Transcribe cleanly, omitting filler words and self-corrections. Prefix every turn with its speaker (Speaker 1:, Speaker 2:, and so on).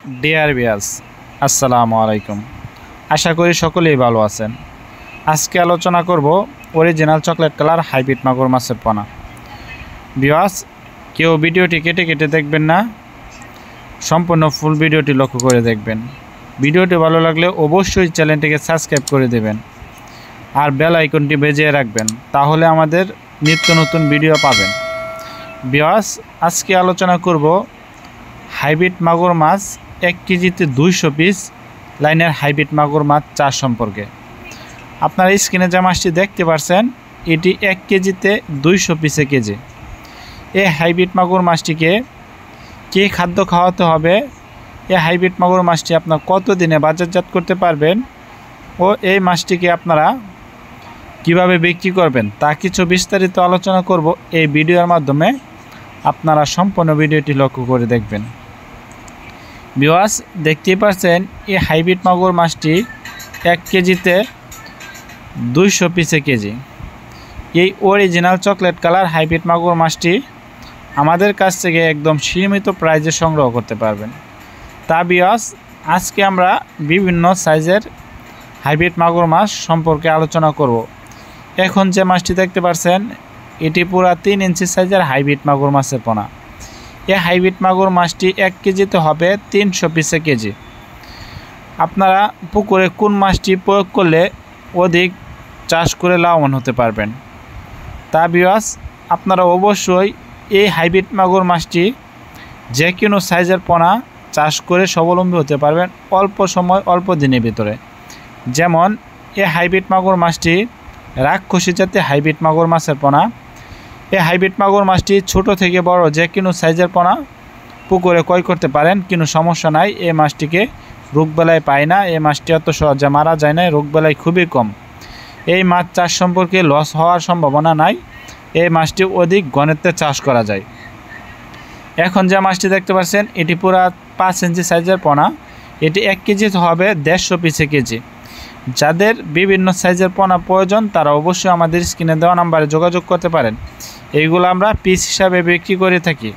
Speaker 1: Dear viewers, আসসালামু আলাইকুম। আশা করি সকলেই ভালো আছেন। আজকে আলোচনা করব অরিজিনাল চকলেট কালার হাইব্রিড মাগুর মাছের পোনা। ভিউয়ার্স, কেউ ভিডিওটি কেটে কেটে দেখবেন না, সম্পূর্ণ ফুল ভিডিওটি লক্ষ্য করে দেখবেন। ভিডিওটি ভালো লাগলে অবশ্যই চ্যানেলটিকে সাবস্ক্রাইব করে দেবেন আর বেল আইকনটি বাজিয়ে রাখবেন, তাহলে আমাদের নিত্য নতুন ভিডিও পাবেন। ভিউয়ার্স, আজকে আলোচনা করব হাইব্রিড মাগুর মাছ 1 কেজিতে 200 পিস লাইনের হাইব্রিড মাগুর মাছ চাষ সম্পর্কে। আপনারা স্ক্রিনে যে মাছটি দেখতে পাচ্ছেন, এটি 1 কেজিতে 200 পিসে কেজি। এই হাইব্রিড মাগুর মাছটিকে কী খাদ্য খাওয়াতে হবে, এই হাইব্রিড মাগুর মাছটি আপনার কত দিনে বাজারজাত করতে পারবেন ও এই মাছটিকে আপনারা কিভাবে বিক্রি করবেন তা কিছু বিস্তারিত আলোচনা করব এই ভিডিওর মাধ্যমে। আপনারা সম্পূর্ণ ভিডিওটি লক্ষ্য করে দেখবেন। ভিউয়ার্স, দেখতেই পাচ্ছেন এই হাইব্রিড মাগুর মাছটি 1 কেজিতে 200 পিসে কেজি। এই অরিজিনাল চকলেট কালার হাইব্রিড মাগুর মাছটি আমাদের কাছ থেকে একদম সীমিত প্রাইজে সংগ্রহ করতে পারবেন। তা ভিউয়ার্স, আজকে আমরা বিভিন্ন সাইজের হাইব্রিড মাগুর মাছ সম্পর্কে আলোচনা করব। এখন যে মাছটি দেখতে পাচ্ছেন, এটি পুরা 3 ইঞ্চি সাইজের হাইব্রিড মাগুর মাছের পোনা। এই হাইব্রিড মাগুর মাছটি 1 কেজিতে হবে 300 পিসে কেজি। আপনারা পুকুরে কোন মাছটি প্রয়োগ করলে অধিক চাষ করে লাভবান হতে পারবেন, তা ভিউয়ার্স আপনারা অবশ্যই এই হাইব্রিড মাগুর মাছটি যে কোনো সাইজের পোনা চাষ করে স্বাবলম্বী হতে পারবেন অল্প সময় অল্প দিনের ভিতরে। যেমন এই হাইব্রিড মাগুর মাছটি রাক্ষসী জাতীয় হাইব্রিড মাগুর মাছের পোনা। এই হাইব্রিড মাগুর মাছটি ছোট থেকে বড় যে কোনো সাইজের পোনা পুকুরে ক্রয় করতে পারেন, কোনো সমস্যা নাই। এই মাছটিকে রোগবেলায় পায় না, এই মাছটি অত সহজে মারা যায় না, রোগবেলায় খুবই কম। এই মাছ চাষ সম্পর্কে লস হওয়ার সম্ভাবনা নাই, এই মাছটি অধিক ঘনত্বে চাষ করা যায়। এখন যে মাছটি দেখতে পাচ্ছেন, এটি পুরা 5 ইঞ্চি সাইজের পোনা। এটি 1 কেজিতে হবে 150 পিসে কেজি। যাদের বিভিন্ন সাইজের পোনা প্রয়োজন তারা অবশ্যই আমাদের স্ক্রিনে দেওয়া নাম্বারে যোগাযোগ করতে পারেন। এইগুলো আমরা পিস হিসাবে বিক্রি করে থাকি।